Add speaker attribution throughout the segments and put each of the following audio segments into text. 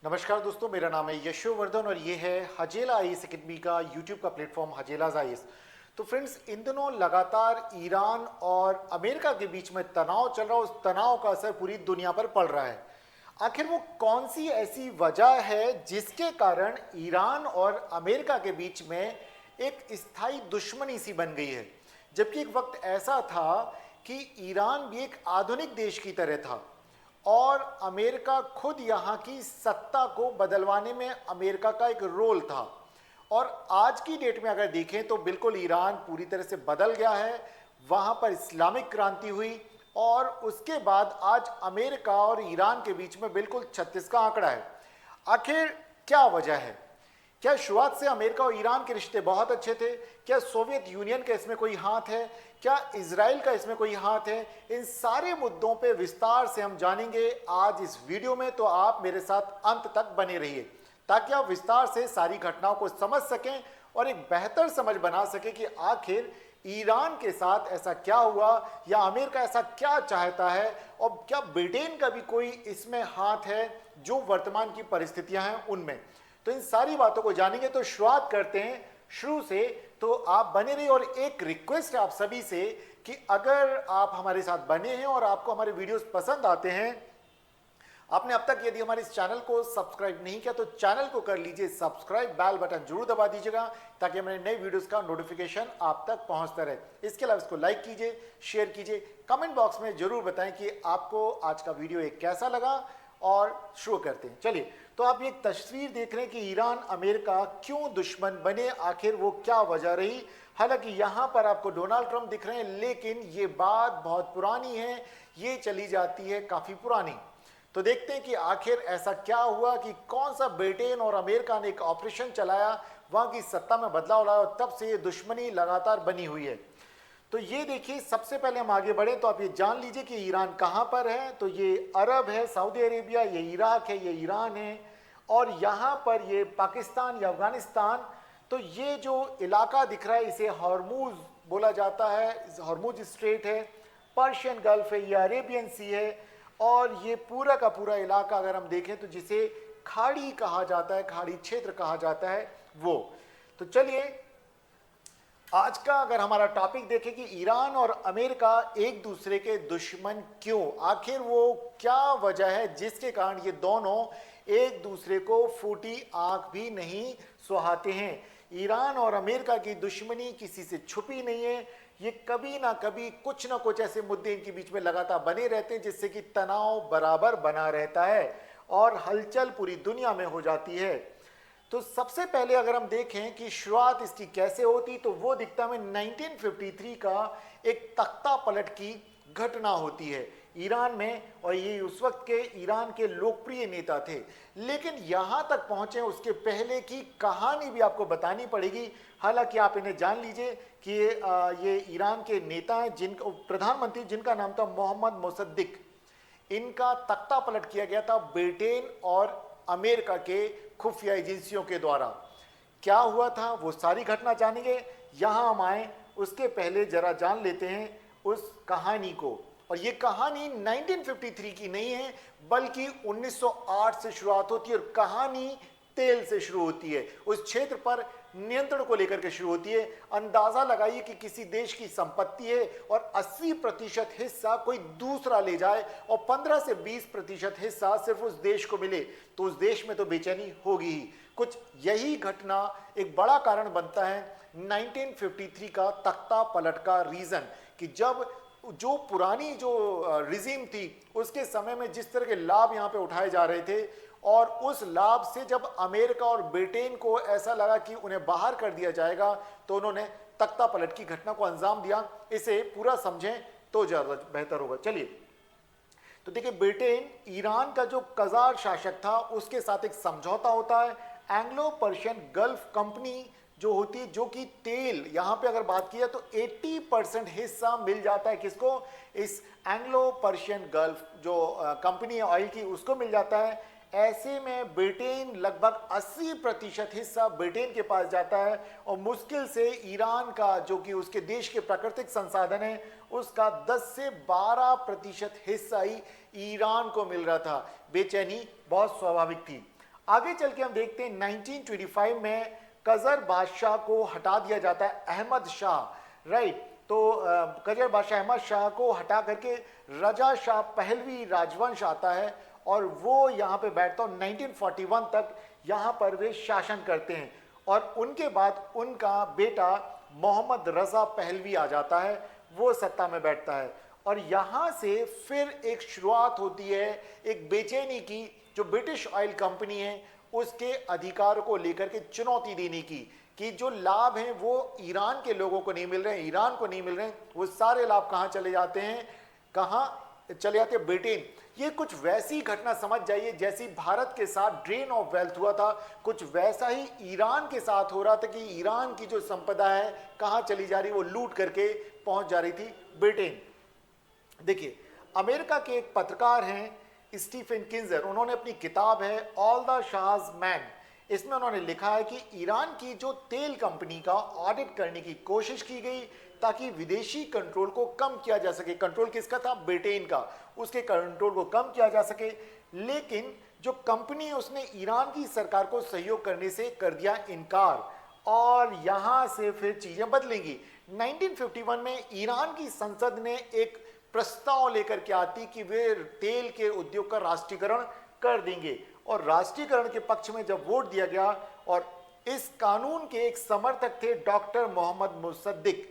Speaker 1: नमस्कार दोस्तों, मेरा नाम है यशोवर्धन और ये है हजेला आईएएस अकेडमी का यूट्यूब का प्लेटफॉर्म हजेलाज आईएएस। तो फ्रेंड्स, इन दिनों लगातार ईरान और अमेरिका के बीच में तनाव चल रहा है। उस तनाव का असर पूरी दुनिया पर पड़ रहा है। आखिर वो कौन सी ऐसी वजह है जिसके कारण ईरान और अमेरिका के बीच में एक स्थायी दुश्मनी सी बन गई है, जबकि एक वक्त ऐसा था कि ईरान भी एक आधुनिक देश की तरह था और अमेरिका खुद यहाँ की सत्ता को बदलवाने में अमेरिका का एक रोल था। और आज की डेट में अगर देखें तो बिल्कुल ईरान पूरी तरह से बदल गया है। वहाँ पर इस्लामिक क्रांति हुई और उसके बाद आज अमेरिका और ईरान के बीच में बिल्कुल 36 का आंकड़ा है। आखिर क्या वजह है? क्या शुरुआत से अमेरिका और ईरान के रिश्ते बहुत अच्छे थे? क्या सोवियत यूनियन का इसमें कोई हाथ है? क्या इजराइल का इसमें कोई हाथ है? इन सारे मुद्दों पे विस्तार से हम जानेंगे आज इस वीडियो में, तो आप मेरे साथ अंत तक बने रहिए ताकि आप विस्तार से सारी घटनाओं को समझ सकें और एक बेहतर समझ बना सकें कि आखिर ईरान के साथ ऐसा क्या हुआ या अमेरिका ऐसा क्या चाहता है और क्या ब्रिटेन का भी कोई इसमें हाथ है जो वर्तमान की परिस्थितियां हैं उनमें। तो इन सारी बातों को जानेंगे। तो शुरुआत करते हैं शुरू से, तो आप बने रहिए। और एक रिक्वेस्ट है आप सभी से कि अगर आप हमारे साथ बने हैं और आपको हमारे वीडियोस पसंद आते हैं, आपने अब तक यदि हमारे इस चैनल को सब्सक्राइब नहीं किया तो चैनल को कर लीजिए सब्सक्राइब, बेल बटन जरूर दबा दीजिएगा ताकि हमारे नए वीडियोस का नोटिफिकेशन आप तक पहुंचता रहे। इसके अलावा इसको लाइक कीजिए, शेयर कीजिए, कमेंट बॉक्स में जरूर बताएं कि आपको आज का वीडियो एक कैसा लगा। और शुरू करते हैं, चलिए। तो आप एक तस्वीर देख रहे हैं कि ईरान अमेरिका क्यों दुश्मन बने, आखिर वो क्या वजह रही। हालांकि यहाँ पर आपको डोनाल्ड ट्रंप दिख रहे हैं, लेकिन ये बात बहुत पुरानी है, ये चली जाती है काफी पुरानी। तो देखते हैं कि आखिर ऐसा क्या हुआ कि कौन सा ब्रिटेन और अमेरिका ने एक ऑपरेशन चलाया, वहां की सत्ता में बदलाव लाया और तब से ये दुश्मनी लगातार बनी हुई है। तो ये देखिए, सबसे पहले हम आगे बढ़े तो आप ये जान लीजिए कि ईरान कहाँ पर है। तो ये अरब है, सऊदी अरेबिया, ये इराक है, ये ईरान है और यहाँ पर ये पाकिस्तान या अफगानिस्तान। तो ये जो इलाका दिख रहा है इसे हॉर्मूज बोला जाता है, हॉर्मूज स्ट्रेट है, पर्शियन गल्फ है, ये अरेबियन सी है और ये पूरा का पूरा इलाका अगर हम देखें तो जिसे खाड़ी कहा जाता है, खाड़ी क्षेत्र कहा जाता है वो। तो चलिए, आज का अगर हमारा टॉपिक देखें कि ईरान और अमेरिका एक दूसरे के दुश्मन क्यों, आखिर वो क्या वजह है जिसके कारण ये दोनों एक दूसरे को फूटी आंख भी नहीं सुहाते हैं। ईरान और अमेरिका की दुश्मनी किसी से छुपी नहीं है, ये कभी ना कभी कुछ ना कुछ ऐसे मुद्दे इनके बीच में लगातार बने रहते हैं जिससे कि तनाव बराबर बना रहता है और हलचल पूरी दुनिया में हो जाती है। तो सबसे पहले अगर हम देखें कि शुरुआत इसकी कैसे होती, तो वो दिखता है 1953 का एक तख्ता पलट की घटना होती है ईरान में। और ये उस वक्त के ईरान के लोकप्रिय नेता थे, लेकिन यहाँ तक पहुँचे उसके पहले की कहानी भी आपको बतानी पड़ेगी। हालांकि आप इन्हें जान लीजिए कि ये ईरान के नेता हैं, जिनका प्रधानमंत्री जिनका नाम था मोहम्मद मोसद्दिक। इनका तख्ता पलट किया गया था ब्रिटेन और अमेरिका के खुफिया एजेंसियों के द्वारा। क्या हुआ था वो सारी घटना जानेंगे। यहां हम आए उसके पहले जरा जान लेते हैं उस कहानी को। और ये कहानी 1953 की नहीं है बल्कि 1908 से शुरुआत होती है और कहानी तेल से शुरू होती है, उस क्षेत्र पर नियंत्रण को लेकर के शुरू होती है। अंदाजा लगाइए कि किसी देश की संपत्ति है और 80% हिस्सा कोई दूसरा ले जाए और 15 से 20% हिस्सा सिर्फ उस देश को मिले, तो उस देश में तो बेचैनी होगी ही। कुछ यही घटना एक बड़ा कारण बनता है 1953 का तख्ता पलट का रीजन, कि जब जो पुरानी जो रिजीम थी उसके समय में जिस तरह के लाभ यहाँ पे उठाए जा रहे थे, और उस लाभ से जब अमेरिका और ब्रिटेन को ऐसा लगा कि उन्हें बाहर कर दिया जाएगा, तो उन्होंने तख्ता पलट की घटना को अंजाम दिया। इसे पूरा समझें तो ज्यादा बेहतर होगा। चलिए, तो देखिए, ब्रिटेन ईरान का जो कजार शासक था उसके साथ एक समझौता होता है। एंग्लो पर्शियन गल्फ कंपनी जो होती है, जो कि तेल, यहाँ पे अगर बात की जाए तो 80% हिस्सा मिल जाता है किसको, इस एंग्लो पर्शियन गल्फ जो कंपनी है ऑयल की, उसको मिल जाता है। ऐसे में ब्रिटेन लगभग 80% हिस्सा ब्रिटेन के पास जाता है और मुश्किल से ईरान का, जो कि उसके देश के प्राकृतिक संसाधन है, उसका 10 से 12% हिस्सा ही ईरान को मिल रहा था। बेचैनी बहुत स्वाभाविक थी। आगे चल के हम देखते हैं 1925 में कजर बादशाह को हटा दिया जाता है, अहमद शाह, राइट। तो कजर बादशाह अहमद शाह को हटा करके रजा शाह पहलवी राजवंश आता है और वो यहाँ पे बैठता है। 1941 तक यहाँ पर वे शासन करते हैं और उनके बाद उनका बेटा मोहम्मद रजा पहलवी आ जाता है, वो सत्ता में बैठता है। और यहाँ से फिर एक शुरुआत होती है एक बेचैनी की, जो ब्रिटिश ऑयल कंपनी है उसके अधिकार को लेकर के चुनौती देने की, कि जो लाभ हैं वो ईरान के लोगों को नहीं मिल रहे हैं, ईरान को नहीं मिल रहे हैं, वो सारे लाभ कहाँ चले जाते हैं, कहाँ चले जाते हैं, ब्रिटेन। ये कुछ वैसी घटना समझ जाइए जैसी भारत के साथ ड्रेन ऑफ वेल्थ हुआ था, कुछ वैसा ही ईरान के साथ हो रहा था कि ईरान की जो संपदा है कहाँ चली जा रही, वो लूट करके पहुंच जा रही थी ब्रिटेन। देखिए, अमेरिका के एक पत्रकार हैं स्टीफन किंजर, उन्होंने अपनी किताब है ऑल द शाहज मैन, इसमें उन्होंने लिखा है कि ईरान की जो तेल कंपनी का ऑडिट करने की कोशिश की गई ताकि विदेशी कंट्रोल को कम किया जा सके। कंट्रोल किसका था? ब्रिटेन का। उसके कंट्रोल को कम किया जा सके, लेकिन जो कंपनी है उसने ईरान की सरकार को सहयोग करने से कर दिया इनकार और यहां से फिर चीजें बदलेंगी। 1951 में ईरान की संसद ने एक प्रस्ताव लेकर के आती कि वे तेल के उद्योग का राष्ट्रीयकरण कर देंगे और राष्ट्रीयकरण के पक्ष में जब वोट दिया गया और इस कानून के एक समर्थक थे डॉक्टर मोहम्मद मुसद्दिक,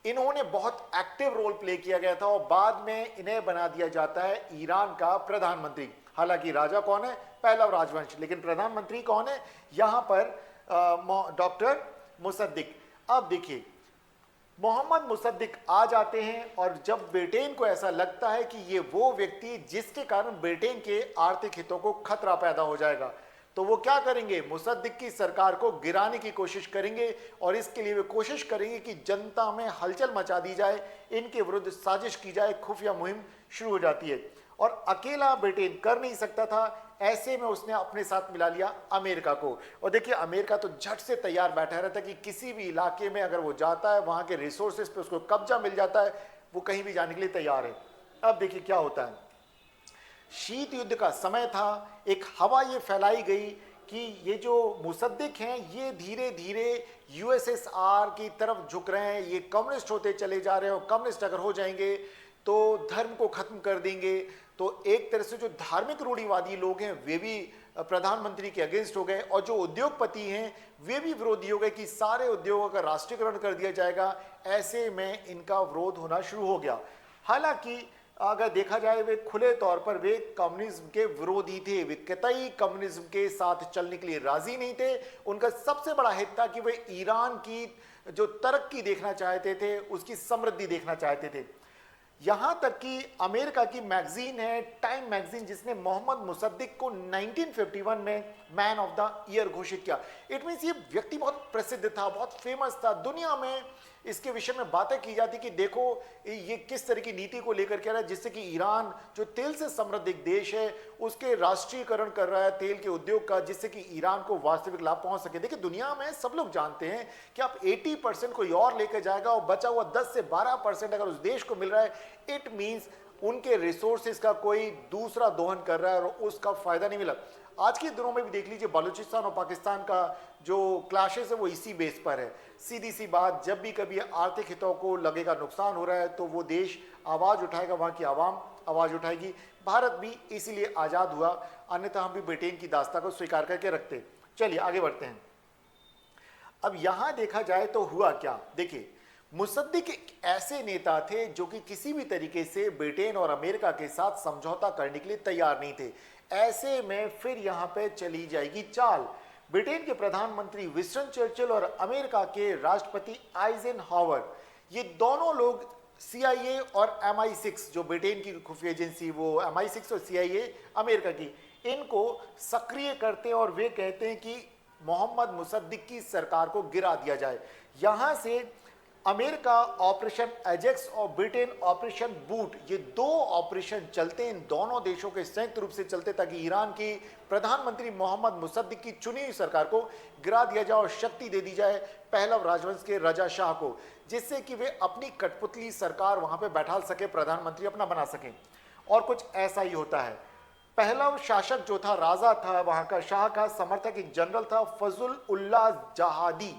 Speaker 1: इन्होंने बहुत एक्टिव रोल प्ले किया गया था और बाद में इन्हें बना दिया जाता है ईरान का प्रधानमंत्री। हालांकि राजा कौन है? पहलव राजवंश, लेकिन प्रधानमंत्री कौन है यहां पर? डॉक्टर मुसद्दिक। अब देखिए, मोहम्मद मुसद्दिक आ जाते हैं और जब ब्रिटेन को ऐसा लगता है कि ये वो व्यक्ति जिसके कारण ब्रिटेन के आर्थिक हितों को खतरा पैदा हो जाएगा, तो वो क्या करेंगे? मुसद्दिक की सरकार को गिराने की कोशिश करेंगे और इसके लिए वे कोशिश करेंगे कि जनता में हलचल मचा दी जाए, इनके विरुद्ध साजिश की जाए, खुफिया मुहिम शुरू हो जाती है। और अकेला ब्रिटेन कर नहीं सकता था, ऐसे में उसने अपने साथ मिला लिया अमेरिका को। और देखिए, अमेरिका तो झट से तैयार बैठा रहता है कि किसी भी इलाके में अगर वो जाता है वहां के रिसोर्सेज पे उसको कब्जा मिल जाता है, वो कहीं भी जाने के लिए तैयार है। अब देखिए क्या होता है, शीत युद्ध का समय था, एक हवा ये फैलाई गई कि ये जो मुसद्दिक हैं ये धीरे धीरे यूएसएसआर की तरफ झुक रहे हैं, ये कम्युनिस्ट होते चले जा रहे हैं और कम्युनिस्ट अगर हो जाएंगे तो धर्म को खत्म कर देंगे। तो एक तरह से जो धार्मिक रूढ़िवादी लोग हैं वे भी प्रधानमंत्री के अगेंस्ट हो गए और जो उद्योगपति हैं वे भी विरोधी हो गए कि सारे उद्योगों का राष्ट्रीयकरण कर दिया जाएगा। ऐसे में इनका विरोध होना शुरू हो गया। हालांकि अगर देखा जाए वे खुले तौर पर वे कम्युनिज्म के विरोधी थे, वे कतई कम्युनिज्म के साथ चलने के लिए राजी नहीं थे। उनका सबसे बड़ा हित था कि वे ईरान की जो तरक्की देखना चाहते थे, उसकी समृद्धि देखना चाहते थे। यहां तक कि अमेरिका की मैगजीन है टाइम मैगजीन, जिसने मोहम्मद मुसद्दिक को 1951 में मैन ऑफ द ईयर घोषित किया। इट मीन्स ये व्यक्ति बहुत प्रसिद्ध था, बहुत फेमस था, दुनिया में इसके विषय में बातें की जाती कि देखो ये किस तरह की नीति को लेकर के आ रहा है, जिससे कि ईरान जो तेल से समृद्ध एक देश है उसके राष्ट्रीयकरण कर रहा है तेल के उद्योग का, जिससे कि ईरान को वास्तविक लाभ पहुंच सके। देखिए, दुनिया में सब लोग जानते हैं कि आप 80% कोई और लेकर जाएगा और बचा हुआ 10 से 12% अगर उस देश को मिल रहा है, इट मीन्स उनके रिसोर्सेज का कोई दूसरा दोहन कर रहा है और उसका फायदा नहीं मिला। आज के दिनों में भी देख लीजिए, बलूचिस्तान और पाकिस्तान का जो क्लैशेस है वो इसी बेस पर है। सीधी सी बात, जब भी कभी आर्थिक हितों को लगेगा नुकसान हो रहा है तो वो देश आवाज उठाएगा, वहां की आवाम आवाज उठाएगी। भारत भी इसीलिए आजाद हुआ, अन्यथा हम भी ब्रिटेन की दास्ता को स्वीकार करके रखते। चलिए आगे बढ़ते हैं। अब यहां देखा जाए तो हुआ क्या, देखिए, मुसद्दिक एक ऐसे नेता थे जो कि किसी भी तरीके से ब्रिटेन और अमेरिका के साथ समझौता करने के लिए तैयार नहीं थे। ऐसे में फिर यहां पे चली जाएगी चाल। ब्रिटेन के प्रधानमंत्री विंस्टन चर्चिल और अमेरिका के राष्ट्रपति आइजनहावर, ये दोनों लोग CIA और MI6, जो ब्रिटेन की खुफिया एजेंसी, वो MI6 और CIA अमेरिका की, इनको सक्रिय करते हैं और वे कहते हैं कि मोहम्मद मुसद्दिक की सरकार को गिरा दिया जाए। यहां से अमेरिका ऑपरेशन एजेक्स और ब्रिटेन ऑपरेशन बूट, ये दो ऑपरेशन चलते हैं, इन दोनों देशों के संयुक्त रूप से चलते ताकि ईरान की प्रधानमंत्री मोहम्मद मुसद्दिक की चुनी हुई सरकार को गिरा दिया जाए और शक्ति दे दी जाए पहलव राजवंश के रजा शाह को, जिससे कि वे अपनी कठपुतली सरकार वहां पे बैठा सके, प्रधानमंत्री अपना बना सके। और कुछ ऐसा ही होता है। पहला शासक जो था, राजा था, वहां का शाह का समर्थक एक जनरल था, फजल उल्लाह जहादी।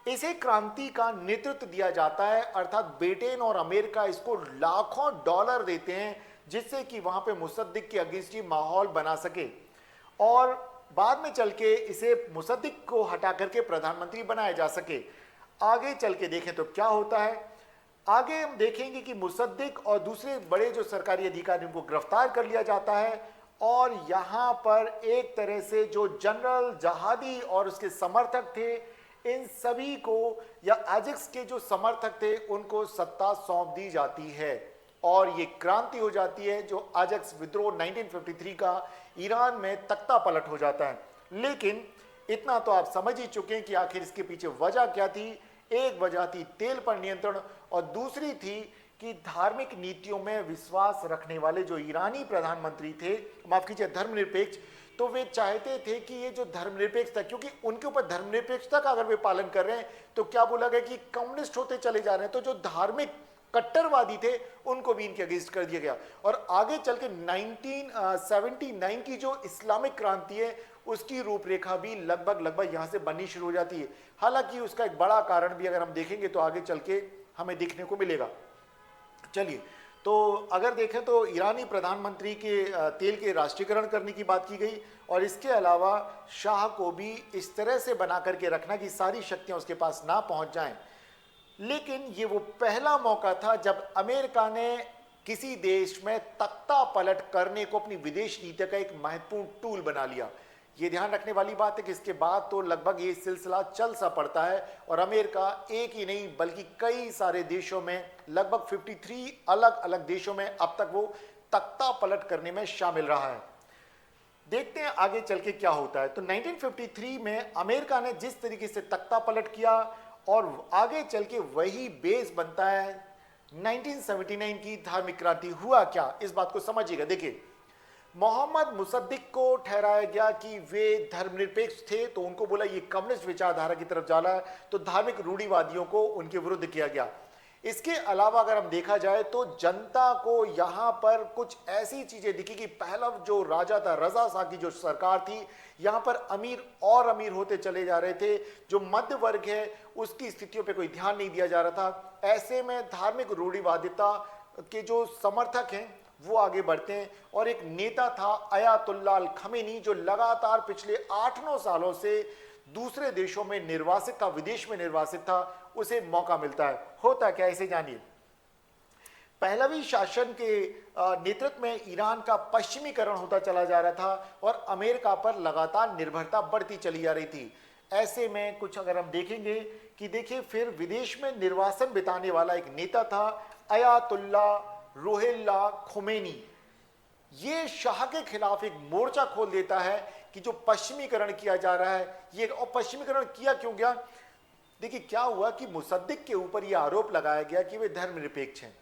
Speaker 1: इसे क्रांति का नेतृत्व दिया जाता है, अर्थात ब्रिटेन और अमेरिका इसको लाखों डॉलर देते हैं जिससे कि वहां पे मुसद्दिक के अगेंस्ट ही माहौल बना सके, और बाद में चल के इसे मुसद्दिक को हटा करके प्रधानमंत्री बनाया जा सके। आगे चल के देखें तो क्या होता है, आगे हम देखेंगे कि मुसद्दिक और दूसरे बड़े जो सरकारी अधिकारियों को गिरफ्तार कर लिया जाता है, और यहां पर एक तरह से जो जनरल जहादी और उसके समर्थक थे, इन सभी को, या अजक्स के जो समर्थक थे, उनको सत्ता सौंप दी जाती है और ये क्रांति हो जाती है। जो अजक्स विद्रोह 1953 का ईरान में तख्ता पलट हो जाता है। लेकिन इतना तो आप समझ ही चुके हैं कि आखिर इसके पीछे वजह क्या थी। एक वजह थी तेल पर नियंत्रण, और दूसरी थी कि धार्मिक नीतियों में विश्वास रखने वाले जो ईरानी प्रधानमंत्री थे, माफ कीजिए धर्मनिरपेक्ष, तो वे चाहते थे कि ये जो धर्मनिरपेक्षता, क्योंकि उनके ऊपर धर्मनिरपेक्षता का अगर वे पालन कर रहे हैं तो क्या बोला गया कि कम्युनिस्ट होते चले जा रहे हैं, तो जो धार्मिक कट्टरवादी थे उनको भी इनके अगेंस्ट कर दिया गया। और आगे चल के 1979 की जो इस्लामिक क्रांति है उसकी रूपरेखा भी लगभग यहां से बननी शुरू हो जाती है। हालांकि उसका एक बड़ा कारण भी अगर हम देखेंगे तो आगे चल के हमें देखने को मिलेगा। चलिए, तो अगर देखें तो ईरानी प्रधानमंत्री के तेल के राष्ट्रीयकरण करने की बात की गई, और इसके अलावा शाह को भी इस तरह से बना करके रखना कि सारी शक्तियां उसके पास ना पहुंच जाएं। लेकिन ये वो पहला मौका था जब अमेरिका ने किसी देश में तख्ता पलट करने को अपनी विदेश नीति का एक महत्वपूर्ण टूल बना लिया। ये ध्यान रखने वाली बात है कि इसके बाद तो लगभग ये सिलसिला चल सा पड़ता है, और अमेरिका एक ही नहीं बल्कि कई सारे देशों में, लगभग 53 अलग अलग देशों में अब तक वो तख्ता पलट करने में शामिल रहा है। देखते हैं आगे चल के क्या होता है। तो 1953 में अमेरिका ने जिस तरीके से तख्ता पलट किया, और आगे चल के वही बेस बनता है 1979 की धार्मिक क्रांति। हुआ क्या, इस बात को समझिएगा। देखिए, मोहम्मद मुसद्दिक को ठहराया गया कि वे धर्मनिरपेक्ष थे, तो उनको बोला ये कम्युनिस्ट विचारधारा की तरफ जाना है, तो धार्मिक रूढ़िवादियों को उनके विरुद्ध किया गया। इसके अलावा अगर हम देखा जाए तो जनता को यहाँ पर कुछ ऐसी चीजें दिखी कि पहला जो राजा था, रजा शाह की जो सरकार थी, यहाँ पर अमीर और अमीर होते चले जा रहे थे, जो मध्य वर्ग है उसकी स्थितियों पे कोई ध्यान नहीं दिया जा रहा था। ऐसे में धार्मिक रूढ़िवादिता के जो समर्थक हैं वो आगे बढ़ते हैं, और एक नेता था अयातुल्लाह अल खमेनी, जो लगातार पिछले 8-9 सालों से दूसरे देशों में निर्वासित था, विदेश में निर्वासित था, उसे मौका मिलता है। होता क्या, इसे जानिए। पहलवी शासन के नेतृत्व में ईरान का पश्चिमीकरण होता चला जा रहा था, और अमेरिका पर लगातार निर्भरता बढ़ती चली जा रही थी। ऐसे में कुछ अगर हम देखेंगे कि देखिए, फिर विदेश में निर्वासन बिताने वाला एक नेता था अयातुल्लाह रुहुल्लाह खोमेनी। ये शाह के खिलाफ एक मोर्चा खोल देता है कि जो पश्चिमीकरण किया जा रहा है ये, और पश्चिमीकरण किया क्यों गया। देखिए क्या हुआ कि मुसद्दिक के ऊपर यह आरोप लगाया गया कि वे धर्मनिरपेक्ष हैं।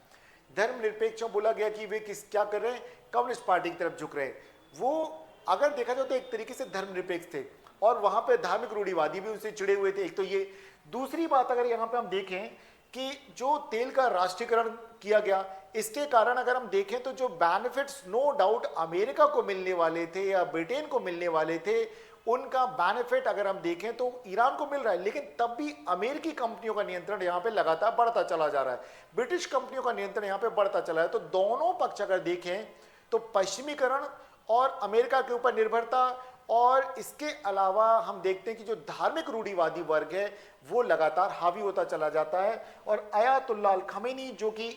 Speaker 1: धर्मनिरपेक्षों बोला गया कि वे क्या कर रहे हैं, कम्युनिस्ट पार्टी की तरफ झुक रहे हैं। वो अगर देखा जाए तो एक तरीके से धर्मनिरपेक्ष थे, और वहां पे धार्मिक रूढ़िवादी भी उनसे चिड़े हुए थे। एक तो ये, दूसरी बात अगर यहाँ पे हम देखें कि जो तेल का राष्ट्रीयकरण किया गया, इसके कारण अगर हम देखें तो जो बेनिफिट्स नो डाउट अमेरिका को मिलने वाले थे या ब्रिटेन को मिलने वाले थे, उनका बेनिफिट अगर हम देखें तो ईरान को मिल रहा है। लेकिन तब भी अमेरिकी कंपनियों का नियंत्रण यहाँ पे लगातार बढ़ता चला जा रहा है, ब्रिटिश कंपनियों का नियंत्रण यहाँ पे बढ़ता चला है। तो दोनों पक्ष अगर देखें तो पश्चिमीकरण और अमेरिका के ऊपर निर्भरता, और इसके अलावा हम देखते हैं कि जो धार्मिक रूढ़िवादी वर्ग है वो लगातार हावी होता चला जाता है। और अयातुल्लाह अल खमेनी जो कि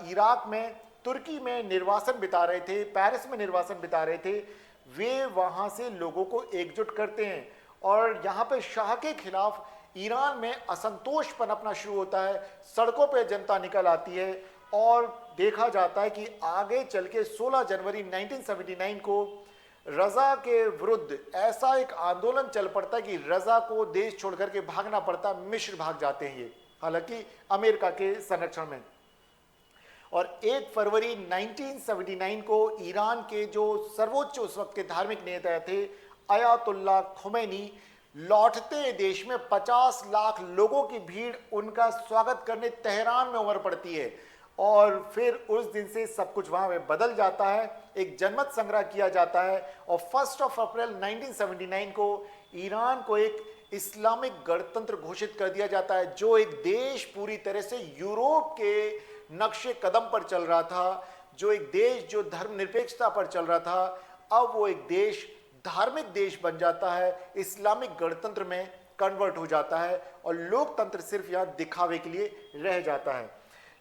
Speaker 1: इराक में, तुर्की में निर्वासन बिता रहे थे, पेरिस में निर्वासन बिता रहे थे, वे वहां से लोगों को एकजुट करते हैं, और यहाँ पे शाह के खिलाफ ईरान में असंतोष पनपना शुरू होता है। सड़कों पे जनता निकल आती है, और देखा जाता है कि आगे चल के 16 जनवरी 1979 को रजा के विरुद्ध ऐसा एक आंदोलन चल पड़ता है कि रजा को देश छोड़ करके भागना पड़ता, मिस्र भाग जाते हैं ये, हालांकि अमेरिका के संरक्षण में। और 1 फरवरी 1979 को ईरान के जो सर्वोच्च उस वक्त के धार्मिक नेता थे अयातुल्लाह खोमेनी लौटते देश में 50 लाख लोगों की भीड़ उनका स्वागत करने तेहरान में उमड़ पड़ती है। और फिर उस दिन से सब कुछ वहां पे बदल जाता है। एक जनमत संग्रह किया जाता है और 1 अप्रैल 1979 को ईरान को एक इस्लामिक गणतंत्र घोषित कर दिया जाता है, जो एक देश पूरी तरह से यूरोप के नक्शे कदम पर चल रहा था, जो एक देश जो धर्मनिरपेक्षता पर चल रहा था, अब वो एक देश धार्मिक देश बन जाता है, इस्लामिक गणतंत्र में कन्वर्ट हो जाता है और लोकतंत्र सिर्फ यहां दिखावे के लिए रह जाता है।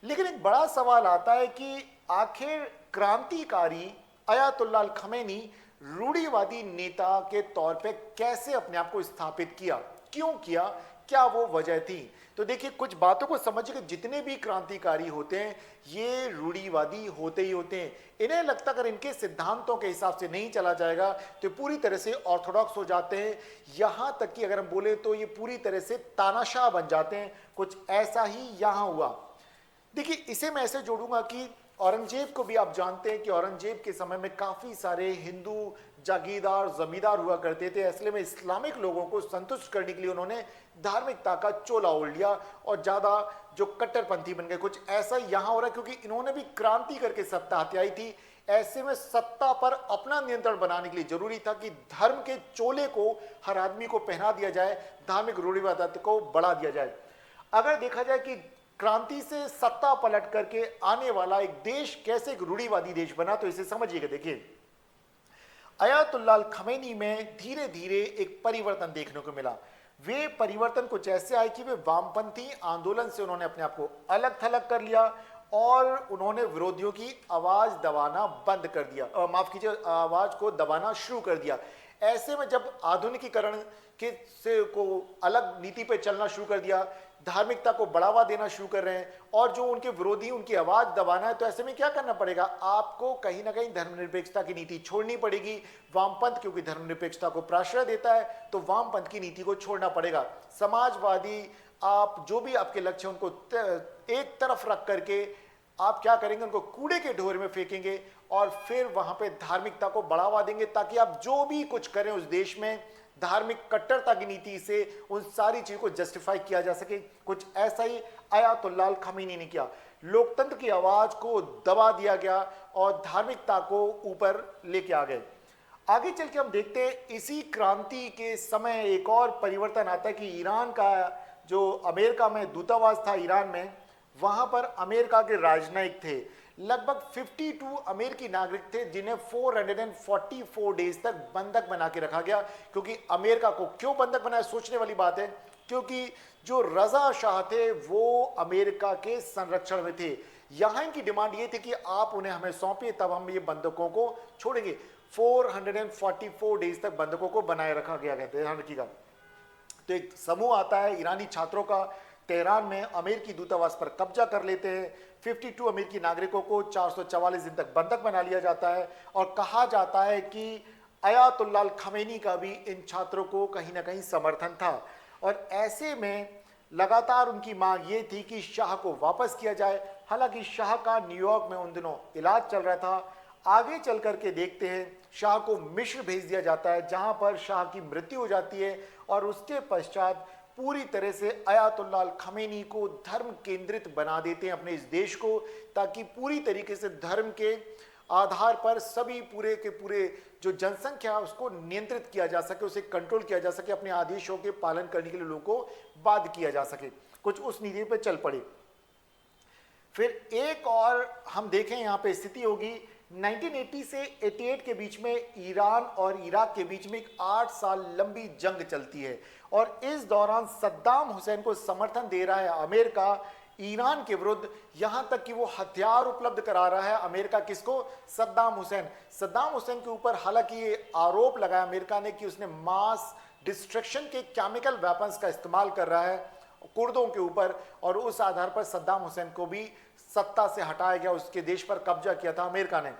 Speaker 1: लेकिन एक बड़ा सवाल आता है कि आखिर क्रांतिकारी अयातुल्लाह अल खमैनी रूढ़िवादी नेता के तौर पे कैसे अपने आप को स्थापित किया, क्यों किया, क्या वो वजह थी? तो देखिए, कुछ बातों को समझिए कि जितने भी क्रांतिकारी होते हैं ये रूढ़िवादी होते ही होते हैं। इन्हें लगता अगर इनके सिद्धांतों के हिसाब से नहीं चला जाएगा तो पूरी तरह से ऑर्थोडॉक्स हो जाते हैं, यहां तक कि अगर हम बोले तो ये पूरी तरह से तानाशाह बन जाते हैं। कुछ ऐसा ही यहां हुआ। देखिए, इसे मैं ऐसे जोड़ूंगा कि औरंगजेब को भी आप जानते हैं कि औरंगजेब के समय में काफी सारे हिंदू जागीरदार जमींदार हुआ करते थे। इसलिए में इस्लामिक लोगों को संतुष्ट करने के लिए उन्होंने धार्मिकता का चोला ओढ़ लिया और ज्यादा जो कट्टरपंथी बन गए। कुछ ऐसा यहां हो रहा है क्योंकि इन्होंने भी क्रांति करके सत्ता हथियाई थी। ऐसे में सत्ता पर अपना नियंत्रण बनाने के लिए जरूरी था कि धर्म के चोले को हर आदमी को पहना दिया जाए, धार्मिक रूढ़िवाद को बढ़ा दिया जाए। अगर देखा जाए कि क्रांति से सत्ता पलट करके आने वाला एक देश कैसे एक रूढ़िवादी देश बना, तो इसे समझिएगा। देखिए, अयातुल्लाह अल खमैनी में धीरे धीरे एक परिवर्तन देखने को मिला। वे परिवर्तन कुछ ऐसे आए कि वे वामपंथी आंदोलन से उन्होंने अपने आप को अलग थलग कर लिया और उन्होंने विरोधियों की आवाज दबाना बंद कर दिया, माफ कीजिए, आवाज को दबाना शुरू कर दिया। ऐसे में जब आधुनिकीकरण के से को अलग नीति पे चलना शुरू कर दिया, धार्मिकता को बढ़ावा देना शुरू कर रहे हैं और जो उनके विरोधी उनकी आवाज दबाना है, तो ऐसे में क्या करना पड़ेगा? आपको कहीं ना कहीं धर्मनिरपेक्षता की नीति छोड़नी पड़ेगी। वामपंथ क्योंकि धर्मनिरपेक्षता को प्राश्रय देता है, तो वामपंथ की नीति को छोड़ना पड़ेगा। समाजवादी, आप जो भी आपके लक्ष्य उनको एक तरफ रख करके आप क्या करेंगे? उनको कूड़े के ढोर में फेंकेंगे और फिर वहां पे धार्मिकता को बढ़ावा देंगे, ताकि आप जो भी कुछ करें उस देश में धार्मिक कट्टरता की नीति से उन सारी चीजों को जस्टिफाई किया जा सके। कुछ ऐसा ही अयातुल्लाह अल खमैनी ने किया। लोकतंत्र की आवाज को दबा दिया गया और धार्मिकता को ऊपर लेके आ गए। आगे चल के हम देखते हैं इसी क्रांति के समय एक और परिवर्तन आता है कि ईरान का जो अमेरिका में दूतावास था ईरान में, वहां पर अमेरिका के राजनयिक थे। लगभग 52 अमेरिकी नागरिक थे जिन्हें 444 डेज तक बंधक बना के रखा गया। क्योंकि अमेरिका को क्यों बंधक बनाया, सोचने वाली बात है, क्योंकि जो रजा शाह थे वो अमेरिका के संरक्षण में थे। यहां इनकी डिमांड ये थी कि आप उन्हें हमें सौंपिए, तब हम ये बंधकों को छोड़ेंगे। 444 डेज तक बंधकों को बनाए रखा गया, ध्यान रखिएगा। तो एक समूह आता है ईरानी छात्रों का, तेहरान में अमेरिकी दूतावास पर कब्जा कर लेते हैं। 52 अमेरिकी नागरिकों को 444 दिन तक बंधक बना लिया जाता है और कहा जाता है कि अयातुल्लाह अल खमैनी का भी इन छात्रों को कहीं ना कहीं समर्थन था। और ऐसे में लगातार उनकी मांग ये थी कि शाह को वापस किया जाए। हालांकि शाह का न्यूयॉर्क में उन दिनों इलाज चल रहा था। आगे चल करके देखते हैं शाह को मिस्र भेज दिया जाता है, जहां पर शाह की मृत्यु हो जाती है और उसके पश्चात पूरी तरह से अयातुल्लाह अल खमैनी को धर्म केंद्रित बना देते हैं अपने इस देश को, ताकि पूरी तरीके से धर्म के आधार पर सभी पूरे के पूरे जो जनसंख्या है उसको नियंत्रित किया जा सके, उसे कंट्रोल किया जा सके, अपने आदेशों के पालन करने के लिए लोगों को बाध्य किया जा सके। कुछ उस नीति पर चल पड़े। फिर एक और हम देखें यहाँ पे स्थिति होगी 1980 से 88 के बीच में ईरान और इराक के बीच में एक 8 साल लंबी जंग चलती है और इस दौरान सद्दाम हुसैन को समर्थन दे रहा है अमेरिका ईरान के विरुद्ध, यहां तक कि वो हथियार उपलब्ध करा रहा है अमेरिका किसको? सद्दाम हुसैन। सद्दाम हुसैन के ऊपर हालांकि ये आरोप लगाया अमेरिका ने कि उसने मास डिस्ट्रक्शन के केमिकल वेपन्स का इस्तेमाल कर रहा है कुर्दों के ऊपर, और उस आधार पर सद्दाम हुसैन को भी सत्ता से हटाया गया, उसके देश पर कब्जा किया था अमेरिका ने।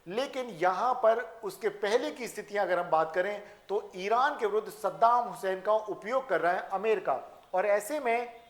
Speaker 1: लेकिन यहां पर उसके पहले की स्थितियां अगर हम बात करें तो ईरान के विरुद्ध सद्दाम हुसैन का उपयोग कर रहा है अमेरिका, और ऐसे में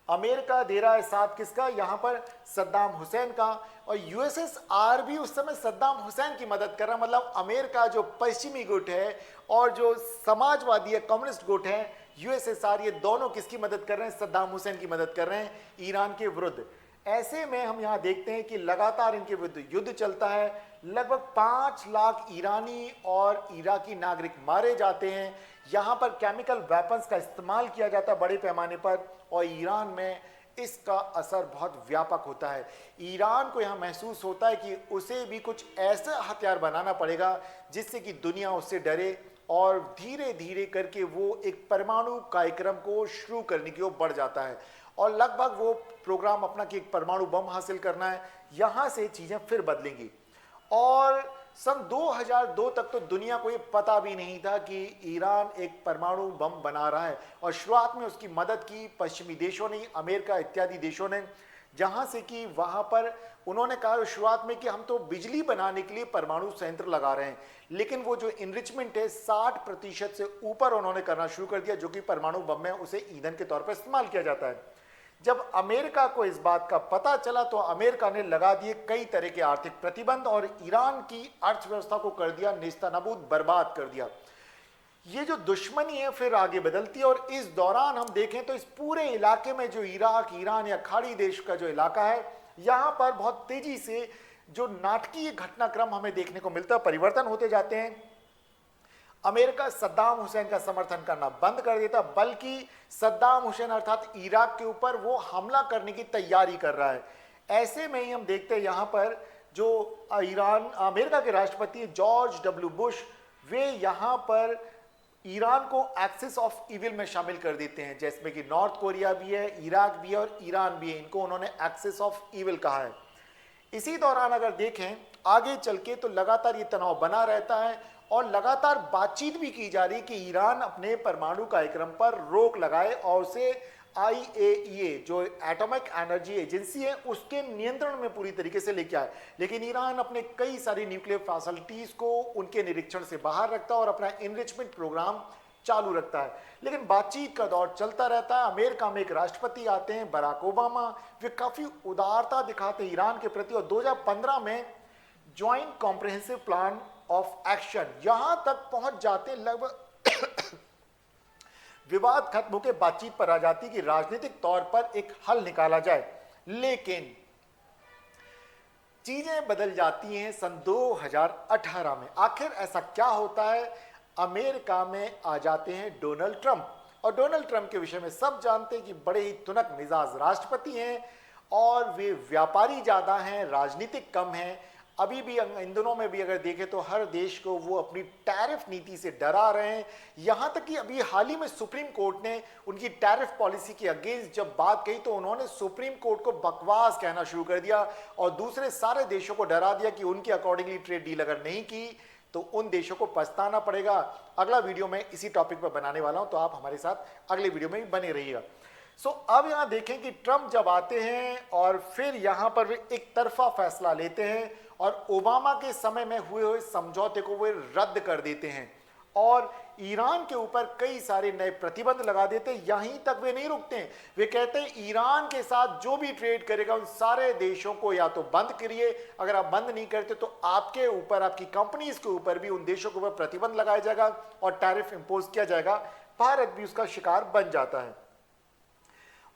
Speaker 1: अमेरिका दे रहा है साथ किसका? यहां पर सद्दाम हुसैन का। और यूएसएसआर भी उस समय सद्दाम हुसैन की मदद कर रहा है। मतलब अमेरिका जो पश्चिमी गुट है और जो समाजवादी है कम्युनिस्ट गुट है यूएसएसआर, ये दोनों किसकी मदद कर रहे हैं? सद्दाम हुसैन की मदद कर रहे हैं ईरान के विरुद्ध। ऐसे में हम यहाँ देखते हैं कि लगातार इनके विरुद्ध युद्ध चलता है। लगभग 5 लाख ईरानी और इराकी नागरिक मारे जाते हैं। यहाँ पर केमिकल वेपन्स का इस्तेमाल किया जाता है बड़े पैमाने पर, और ईरान में इसका असर बहुत व्यापक होता है। ईरान को यहाँ महसूस होता है कि उसे भी कुछ ऐसा हथियार बनाना पड़ेगा जिससे कि दुनिया उससे डरे, और धीरे धीरे करके वो एक परमाणु कार्यक्रम को शुरू करने की ओर बढ़ जाता है। और लगभग वो प्रोग्राम अपना कि एक परमाणु बम हासिल करना है। यहाँ से चीज़ें फिर बदलेंगी। और सन 2002 तक तो दुनिया को ये पता भी नहीं था कि ईरान एक परमाणु बम बना रहा है, और शुरुआत में उसकी मदद की पश्चिमी देशों ने, अमेरिका इत्यादि देशों ने, जहां से कि वहां पर उन्होंने कहा शुरुआत में कि हम तो बिजली बनाने के लिए परमाणु संयंत्र लगा रहे हैं, लेकिन वो जो इनरिचमेंट है 60% से ऊपर उन्होंने करना शुरू कर दिया, जो कि परमाणु बम में उसे ईंधन के तौर पर इस्तेमाल किया जाता है। जब अमेरिका को इस बात का पता चला तो अमेरिका ने लगा दिए कई तरह के आर्थिक प्रतिबंध और ईरान की अर्थव्यवस्था को कर दिया नेस्तनाबूद, बर्बाद कर दिया। ये जो दुश्मनी है फिर आगे बदलती है, और इस दौरान हम देखें तो इस पूरे इलाके में जो इराक, ईरान या खाड़ी देश का जो इलाका है, यहाँ पर बहुत तेजी से जो नाटकीय घटनाक्रम हमें देखने को मिलता है, परिवर्तन होते जाते हैं। अमेरिका सद्दाम हुसैन का समर्थन करना बंद कर देता, बल्कि सद्दाम हुसैन अर्थात इराक के ऊपर वो हमला करने की तैयारी कर रहा है। ऐसे में ही हम देखते हैं यहाँ पर जो अमेरिका के राष्ट्रपति जॉर्ज डब्ल्यू बुश, वे यहाँ पर ईरान को एक्सिस ऑफ इविल में शामिल कर देते हैं, जिसमें कि नॉर्थ कोरिया भी है, इराक भी है और ईरान भी है। इनको उन्होंने एक्सिस ऑफ इविल कहा है। इसी दौरान अगर देखें आगे चल के तो लगातार ये तनाव बना रहता है, और लगातार बातचीत भी की जा रही कि ईरान अपने परमाणु कार्यक्रम पर रोक लगाए और उसे IAEA जो एटॉमिक एनर्जी एजेंसी है उसके नियंत्रण में पूरी तरीके से लेके आए। लेकिन ईरान अपने कई सारी न्यूक्लियर फैसिलिटीज को उनके निरीक्षण से बाहर रखता है और अपना इनरिचमेंट प्रोग्राम चालू रखता है। लेकिन बातचीत का दौर चलता रहता है। अमेरिका में एक राष्ट्रपति आते हैं, बराक ओबामा, वे काफी उदारता दिखाते हैं ईरान के प्रति, और 2015 में joint comprehensive plan of action यहां तक पहुंच जाते, लगभग विवाद खत्म होकर बातचीत पर आ जाती कि राजनीतिक तौर पर एक हल निकाला जाए। लेकिन चीजें बदल जाती हैं सन 2018 में। आखिर ऐसा क्या होता है? अमेरिका में आ जाते हैं डोनाल्ड ट्रंप, और डोनाल्ड ट्रंप के विषय में सब जानते हैं कि बड़े ही तुनक मिजाज राष्ट्रपति हैं, और वे व्यापारी ज्यादा हैं, राजनीतिक कम हैं। अभी भी इन दिनों में भी अगर देखें तो हर देश को वो अपनी टैरिफ नीति से डरा रहे हैं। यहां तक कि अभी हाल ही में सुप्रीम कोर्ट ने उनकी टैरिफ पॉलिसी के अगेंस्ट जब बात कही तो उन्होंने सुप्रीम कोर्ट को बकवास कहना शुरू कर दिया, और दूसरे सारे देशों को डरा दिया कि उनके अकॉर्डिंगली ट्रेड डील अगर नहीं की तो उन देशों को पछताना पड़ेगा। अगला वीडियो में इसी टॉपिक पर बनाने वाला हूं, तो आप हमारे साथ अगले वीडियो में भी बने रहिएगा। अब यहां देखें कि ट्रंप जब आते हैं और फिर यहां पर वे एक तरफा फैसला लेते हैं, और ओबामा के समय में हुए समझौते को वे रद्द कर देते हैं, और ईरान के ऊपर कई सारे नए प्रतिबंध लगा देते हैं। यहीं तक वे नहीं रुकते हैं, वे कहते हैं ईरान के साथ जो भी ट्रेड करेगा उन सारे देशों को या तो बंद करिए, अगर आप बंद नहीं करते तो आपके ऊपर, आपकी कंपनीज के ऊपर भी उन देशों के ऊपर प्रतिबंध लगाया जाएगा और टैरिफ इंपोज किया जाएगा। भारत भी उसका शिकार बन जाता है।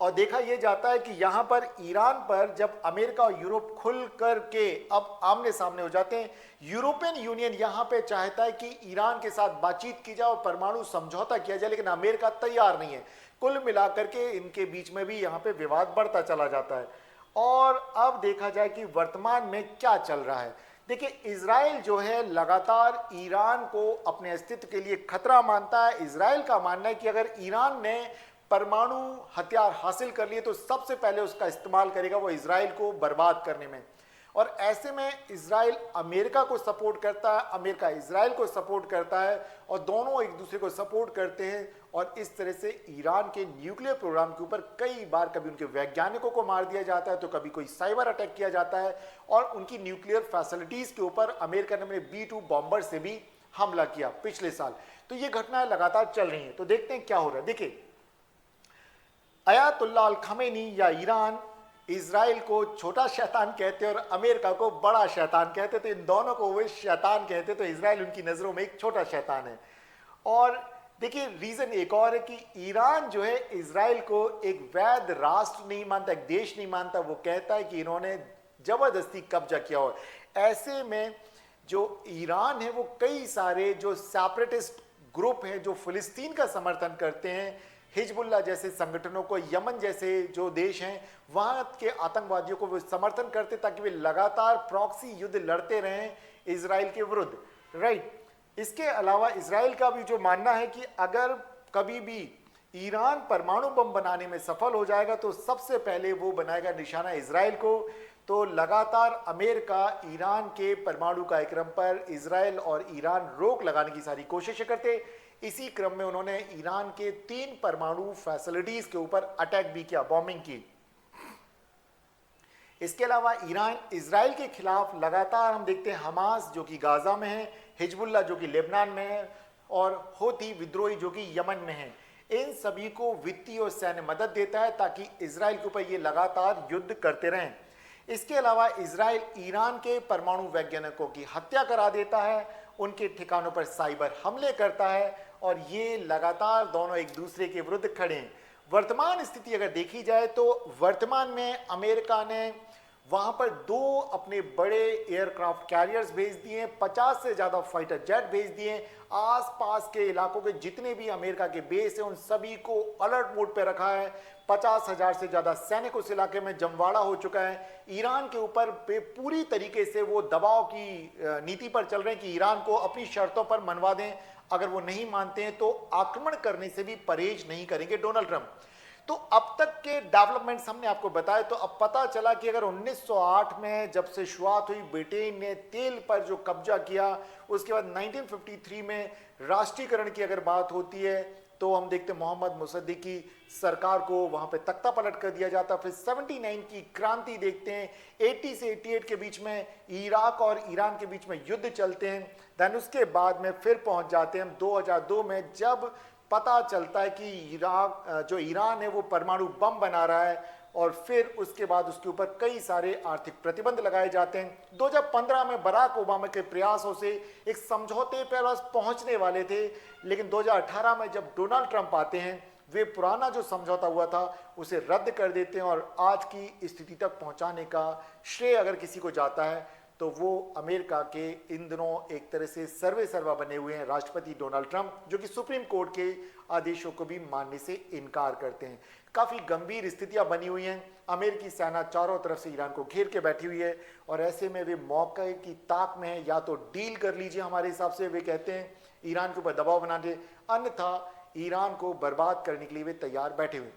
Speaker 1: और देखा यह जाता है कि यहां पर ईरान पर जब अमेरिका और यूरोप खुल करके अब आमने सामने हो जाते हैं, यूरोपियन यूनियन यहां पे चाहता है कि ईरान के साथ बातचीत की जाए और परमाणु समझौता किया जाए, लेकिन अमेरिका तैयार नहीं है। कुल मिलाकर के इनके बीच में भी यहां पे विवाद बढ़ता चला जाता है। और अब देखा जाए कि वर्तमान में क्या चल रहा है। देखिए, इजराइल जो है लगातार ईरान को अपने अस्तित्व के लिए खतरा मानता है। इजराइल का मानना है कि अगर ईरान ने परमाणु हथियार हासिल कर लिए तो सबसे पहले उसका इस्तेमाल करेगा वो इजराइल को बर्बाद करने में। और ऐसे में इजराइल अमेरिका को सपोर्ट करता है, अमेरिका इजराइल को सपोर्ट करता है, और दोनों एक दूसरे को सपोर्ट करते हैं। और इस तरह से ईरान के न्यूक्लियर प्रोग्राम के ऊपर कई बार कभी उनके वैज्ञानिकों को मार दिया जाता है, तो कभी कोई साइबर अटैक किया जाता है, और उनकी न्यूक्लियर फैसिलिटीज के ऊपर अमेरिका ने B-2 बॉम्बर से भी हमला किया पिछले साल। तो ये घटनाएं लगातार चल रही हैं। तो देखते हैं क्या हो रहा है। देखिए, अयातुल्लाह अल खमेनी या ईरान इजराइल को छोटा शैतान कहते और अमेरिका को बड़ा शैतान कहते, तो इन दोनों को वे शैतान कहते, तो इजराइल उनकी नजरों में एक छोटा शैतान है। और देखिए रीजन एक और है कि ईरान जो है इजराइल को एक वैध राष्ट्र नहीं मानता, एक देश नहीं मानता। वो कहता है कि इन्होंने जबरदस्ती कब्जा किया हो। ऐसे में जो ईरान है वो कई सारे जो सेपरेटिस्ट ग्रुप हैं जो फिलिस्तीन का समर्थन करते हैं, हिजबुल्ला जैसे संगठनों को, यमन जैसे जो देश हैं वहां के आतंकवादियों को वो समर्थन करते ताकि वे लगातार प्रॉक्सी युद्ध लड़ते रहें इजराइल के विरुद्ध, राइट। इसके अलावा इजराइल का भी जो मानना है कि अगर कभी भी ईरान परमाणु बम बनाने में सफल हो जाएगा तो सबसे पहले वो बनाएगा निशाना इजराइल को। तो लगातार अमेरिका ईरान के परमाणु कार्यक्रम पर इजराइल और ईरान रोक लगाने की सारी कोशिशें करते। इसी क्रम में उन्होंने ईरान के 3 परमाणु फैसिलिटीज के ऊपर अटैक भी किया, बॉम्बिंग की। इसके अलावा ईरान इजराइल के खिलाफ लगातार हम देखते हैं हमास जो कि गाजा में है, हिजबुल्ला जो कि लेबनान में है और होती विद्रोही जो कि यमन में है, इन सभी को वित्तीय और सैन्य मदद देता है ताकि इजराइल के ऊपर ये लगातार युद्ध करते रहें। इसके अलावा इजराइल ईरान के परमाणु वैज्ञानिकों की हत्या करा देता है, उनके ठिकानों पर साइबर हमले करता है और ये लगातार दोनों एक दूसरे के विरुद्ध खड़े हैं। वर्तमान स्थिति अगर देखी जाए तो वर्तमान में अमेरिका ने वहां पर 2 अपने बड़े एयरक्राफ्ट कैरियर्स भेज दिए, 50 से ज्यादा फाइटर जेट भेज दिए। आसपास के इलाकों के जितने भी अमेरिका के बेस हैं उन सभी को अलर्ट मोड पे रखा है। 50,000 से ज्यादा सैनिक उस इलाके में जमवाड़ा हो चुका है। ईरान के ऊपर पूरी तरीके से वो दबाव की नीति पर चल रहे हैं कि ईरान को अपनी शर्तों पर मनवा दें, अगर वो नहीं मानते हैं तो आक्रमण करने से भी परहेज नहीं करेंगे डोनाल्ड ट्रंप। तो अब तक के डेवलपमेंट्स हमने आपको बताए। तो अब पता चला कि अगर 1908 में जब से शुरुआत हुई, ब्रिटेन ने तेल पर जो कब्जा किया, उसके बाद 1953 में राष्ट्रीयकरण की अगर बात होती है तो हम देखते मोहम्मद मुसद्दी की सरकार को वहां पे तख्ता पलट कर दिया जाता। फिर 79 की क्रांति देखते हैं, 80 से 88 के बीच में इराक और ईरान के बीच में युद्ध चलते हैं। देन उसके बाद में फिर पहुंच जाते हैं 2002 में, जब पता चलता है कि इराक जो ईरान है वो परमाणु बम बना रहा है और फिर उसके बाद उसके ऊपर कई सारे आर्थिक प्रतिबंध लगाए जाते हैं। 2015 में बराक ओबामा के प्रयासों से एक समझौते पर बस पहुंचने वाले थे, लेकिन 2018 में जब डोनाल्ड ट्रंप आते हैं वे पुराना जो समझौता हुआ था उसे रद्द कर देते हैं और आज की स्थिति तक पहुंचाने का श्रेय अगर किसी को जाता है तो वो अमेरिका के इन दिनों एक तरह से सर्वे सर्वा बने हुए हैं राष्ट्रपति डोनाल्ड ट्रंप, जो कि सुप्रीम कोर्ट के आदेशों को भी मानने से इनकार करते हैं। काफ़ी गंभीर स्थितियां बनी हुई हैं। अमेरिकी सेना चारों तरफ से ईरान को घेर के बैठी हुई है और ऐसे में वे मौके की ताक में है, या तो डील कर लीजिए हमारे हिसाब से, वे कहते हैं ईरान के ऊपर दबाव बना दे, अन्यथा ईरान को बर्बाद करने के लिए वे तैयार बैठे हुए।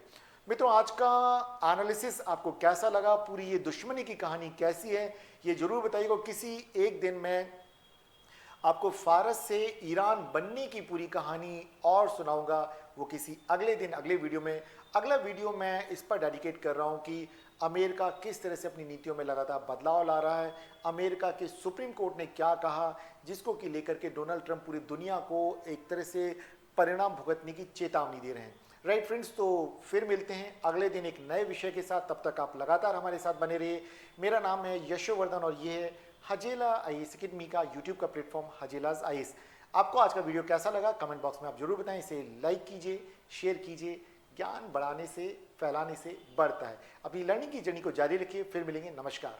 Speaker 1: मित्रों, आज का एनालिसिस आपको कैसा लगा, पूरी ये दुश्मनी की कहानी कैसी है, ये जरूर बताइएगा। किसी एक दिन में आपको फारस से ईरान बनने की पूरी कहानी और सुनाऊंगा, वो किसी अगले दिन अगले वीडियो में। अगला वीडियो मैं इस पर डेडिकेट कर रहा हूं कि अमेरिका किस तरह से अपनी नीतियों में लगातार बदलाव ला रहा है, अमेरिका के सुप्रीम कोर्ट ने क्या कहा जिसको कि लेकर के डोनाल्ड ट्रंप पूरी दुनिया को एक तरह से परिणाम भुगतने की चेतावनी दे रहे हैं। राइट फ्रेंड्स, तो फिर मिलते हैं अगले दिन एक नए विषय के साथ। तब तक आप लगातार हमारे साथ बने रहिए। मेरा नाम है यशोवर्धन और ये है हजेला आईएएस अकेडमी का यूट्यूब का प्लेटफॉर्म हजेलाज आईएएस। आपको आज का वीडियो कैसा लगा कमेंट बॉक्स में आप जरूर बताएं। इसे लाइक कीजिए, शेयर कीजिए। ज्ञान बढ़ाने से, फैलाने से बढ़ता है। अपनी लर्निंग की जर्नी को जारी रखिए। फिर मिलेंगे। नमस्कार।